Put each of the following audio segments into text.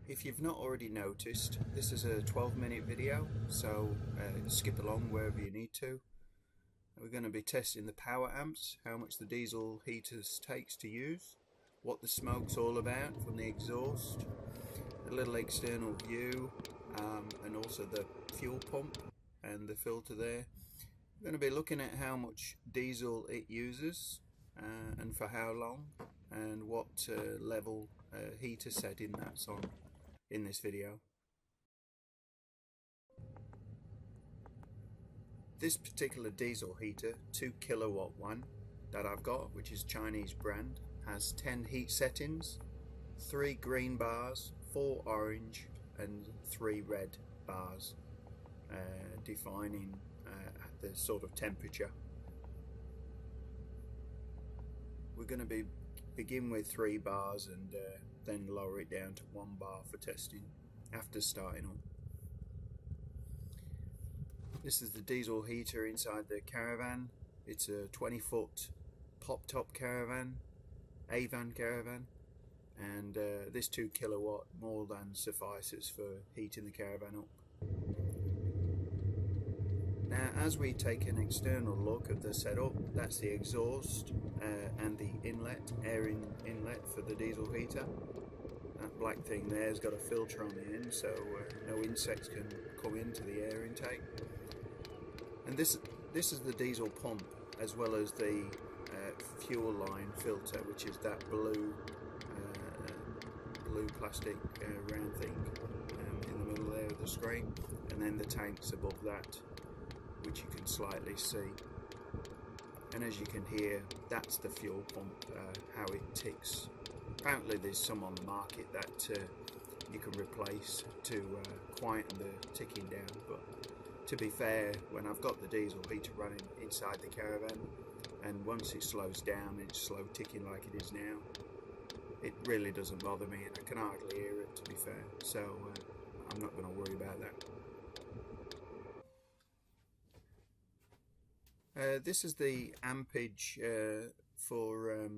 If you've not already noticed, this is a 12-minute video, so skip along wherever you need to. We're going to be testing the power amps, how much the diesel heaters takes to use, what the smoke's all about from the exhaust, a little external view, and also the fuel pump and the filter there. We're going to be looking at how much diesel it uses and for how long, and what level heater setting that's on in this video. This particular diesel heater, 2 kilowatt one that I've got, which is Chinese brand, has 10 heat settings, 3 green bars, 4 orange and 3 red bars, defining the sort of temperature. We're going to begin with 3 bars and then lower it down to 1 bar for testing after starting up. This is the diesel heater inside the Caravan. It's a 20-foot pop-top Caravan, Avan Caravan, and this 2 kilowatt more than suffices for heating the Caravan up. Now, as we take an external look at the setup, that's the exhaust and the inlet, air inlet for the diesel heater. That black thing there's got a filter on the end, so no insects can come into the air intake. And this is the diesel pump, as well as the fuel line filter, which is that blue plastic round thing in the middle there of the screen, and then the tanks above that, which you can slightly see. And as you can hear, that's the fuel pump, how it ticks. Apparently there's some on the market that you can replace to quieten the ticking down, but to be fair, when I've got the diesel heater running inside the Caravan, and once it slows down, it's slow ticking like it is now, it really doesn't bother me, and I can hardly hear it, to be fair, so I'm not going to worry about that. This is the ampage for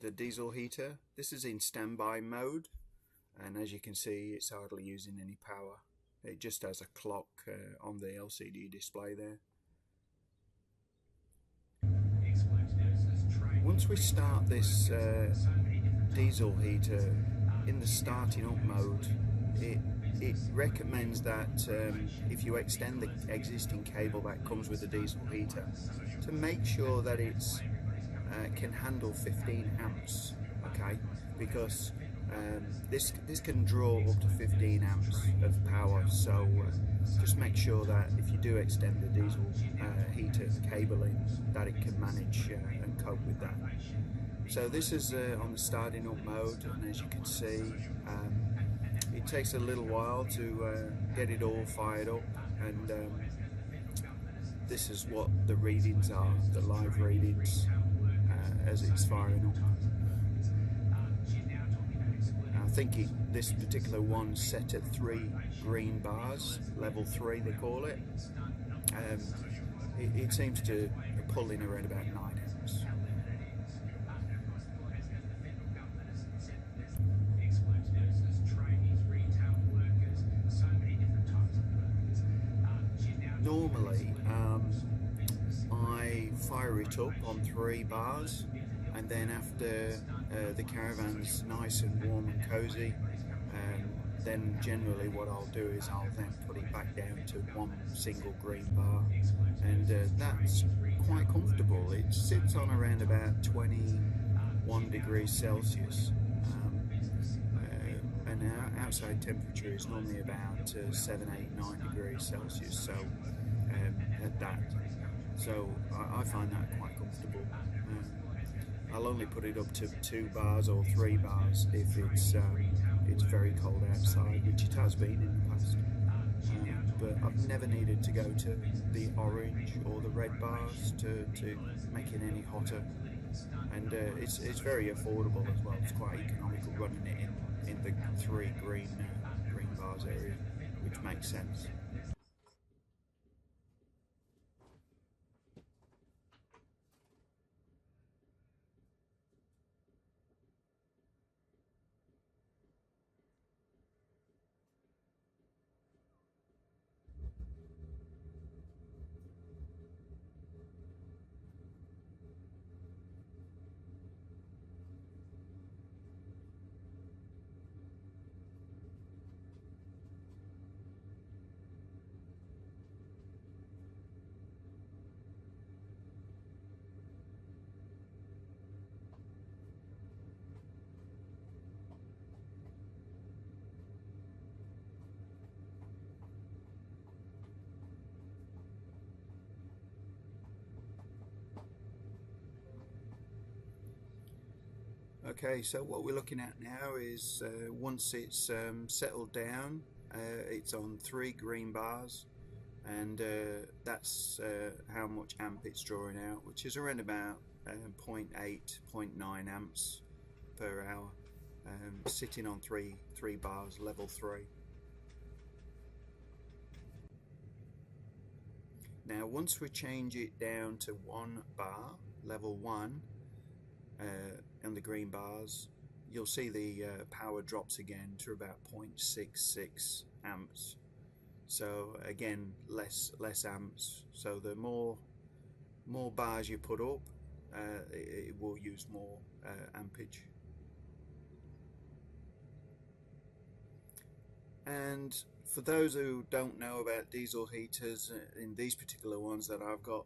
the diesel heater. This is in standby mode, and as you can see, it's hardly using any power. It just has a clock on the LCD display there. Once we start this diesel heater in the starting up mode, it recommends that if you extend the existing cable that comes with the diesel heater, to make sure that it's can handle 15 amps, okay, because this can draw up to 15 amps of power, so just make sure that if you do extend the diesel heater cabling, that it can manage and cope with that. So this is on the starting up mode, and as you can see, it takes a little while to get it all fired up, and this is what the readings are, the live readings as it's firing up. I think this particular one set at 3 green bars, level 3 they call it. It seems to pull in around about 9 amps. Normally, I fire it up on 3 bars, and then after the Caravan's nice and warm and cozy, then generally what I'll do is I'll then put it back down to 1 single green bar, and that's quite comfortable. It sits on around about 21 degrees Celsius, and our outside temperature is normally about 7, 8, 9 degrees Celsius, so at that. So I find that quite comfortable. I'll only put it up to 2 bars or 3 bars if it's very cold outside, which it has been in the past. But I've never needed to go to the orange or the red bars to make it any hotter. And it's very affordable as well. It's quite economical running it in the 3 green bars area, which makes sense. Okay, so what we're looking at now is once it's settled down, it's on 3 green bars, and that's how much amp it's drawing out, which is around about 0.8, 0.9 amps per hour, sitting on three bars, level 3. Now once we change it down to 1 bar, level 1, and the green bars, you'll see the power drops again to about 0.66 amps. So again, less amps. So the more bars you put up, it will use more ampage. And for those who don't know about diesel heaters, in these particular ones that I've got,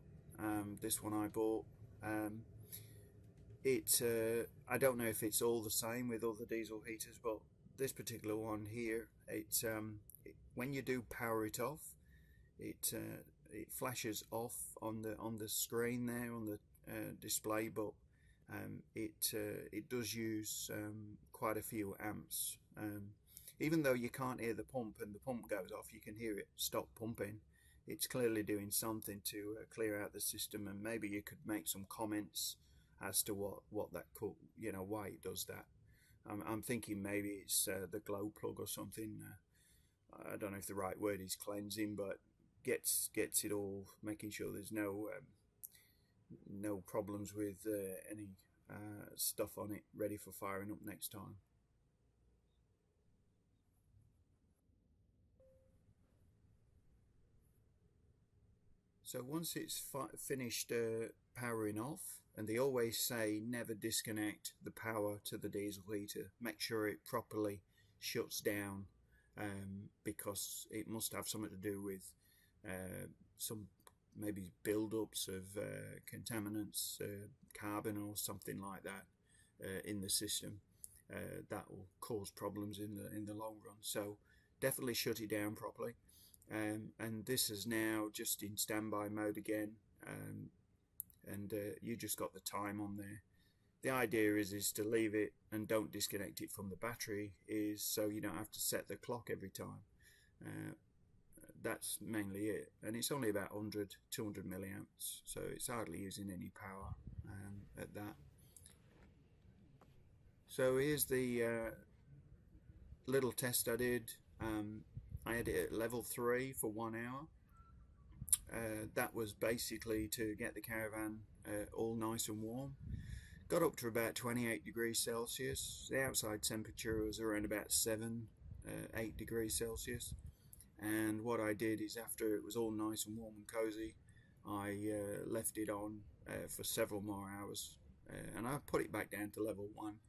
this one I bought, I don't know if it's all the same with other diesel heaters, but this particular one here, when you do power it off, it flashes off on the screen there, on the display, but it does use quite a few amps. Even though you can't hear the pump and the pump goes off, you can hear it stop pumping. It's clearly doing something to clear out the system, and maybe you could make some comments as to what that could, why it does that. I'm thinking maybe it's the glow plug or something. I don't know if the right word is cleansing, but gets it all, making sure there's no problems with any stuff on it ready for firing up next time. So once it's finished powering off, and they always say never disconnect the power to the diesel heater, make sure it properly shuts down, because it must have something to do with some maybe buildups of contaminants, carbon or something like that in the system. That will cause problems in the long run. So definitely shut it down properly. And this is now just in standby mode again, and you just got the time on there. The idea is to leave it and don't disconnect it from the battery, is so you don't have to set the clock every time. That's mainly it, and it's only about 200 milliamps, so it's hardly using any power at that. So here's the little test I did. I had it at level 3 for 1 hour. That was basically to get the Caravan all nice and warm. Got up to about 28 degrees Celsius. The outside temperature was around about 8 degrees Celsius. And what I did is, after it was all nice and warm and cozy, I left it on for several more hours. And I put it back down to level 1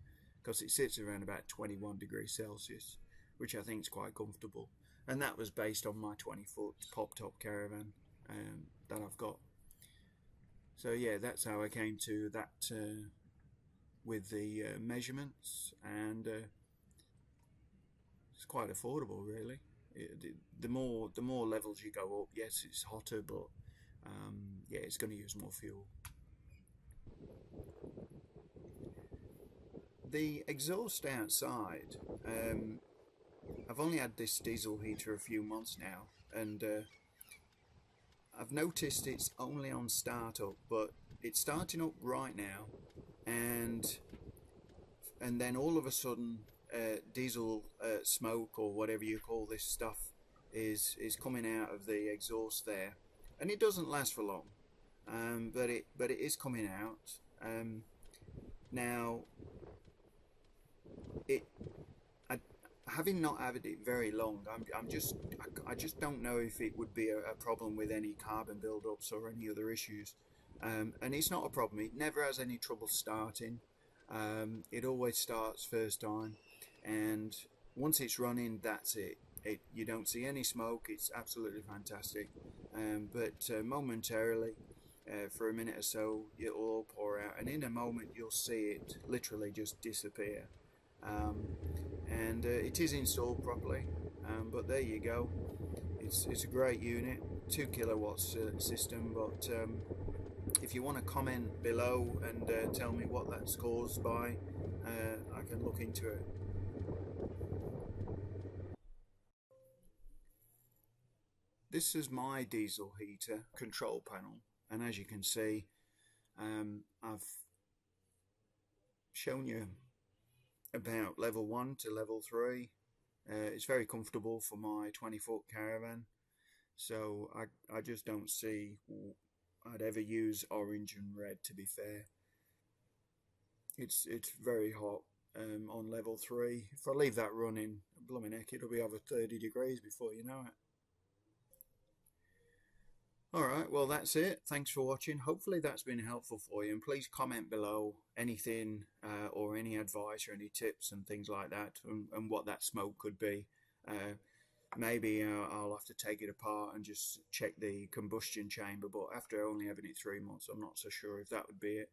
because it sits around about 21 degrees Celsius, which I think is quite comfortable. And that was based on my 20-foot pop-top Caravan that I've got. So yeah, that's how I came to that with the measurements, and it's quite affordable, really. The more levels you go up, yes, it's hotter, but yeah, it's going to use more fuel. The exhaust outside, I've only had this diesel heater a few months now, and I've noticed it's only on startup, but it's starting up right now, and then all of a sudden diesel smoke, or whatever you call this stuff, is coming out of the exhaust there, and it doesn't last for long, but it is coming out. Now having not had it very long, I just don't know if it would be a problem with any carbon buildups or any other issues. And it's not a problem. It never has any trouble starting. It always starts first time, and once it's running, that's it. You don't see any smoke. It's absolutely fantastic. But momentarily, for a minute or so, it'll all pour out, and in a moment you'll see it literally just disappear. And it is installed properly, but there you go. It's a great unit, 2 kilowatts system. But if you want to comment below and tell me what that's caused by, I can look into it. This is my diesel heater control panel, and as you can see, I've shown you about level 1 to level 3. It's very comfortable for my 20-foot caravan, so I just don't see I'd ever use orange and red, to be fair. It's very hot on level 3. If I leave that running, blooming heck, it'll be over 30 degrees before you know it. Alright, well that's it. Thanks for watching. Hopefully that's been helpful for you, and please comment below anything or any advice or any tips and things like that, and what that smoke could be. Maybe I'll have to take it apart and just check the combustion chamber, but after only having it 3 months, I'm not so sure if that would be it.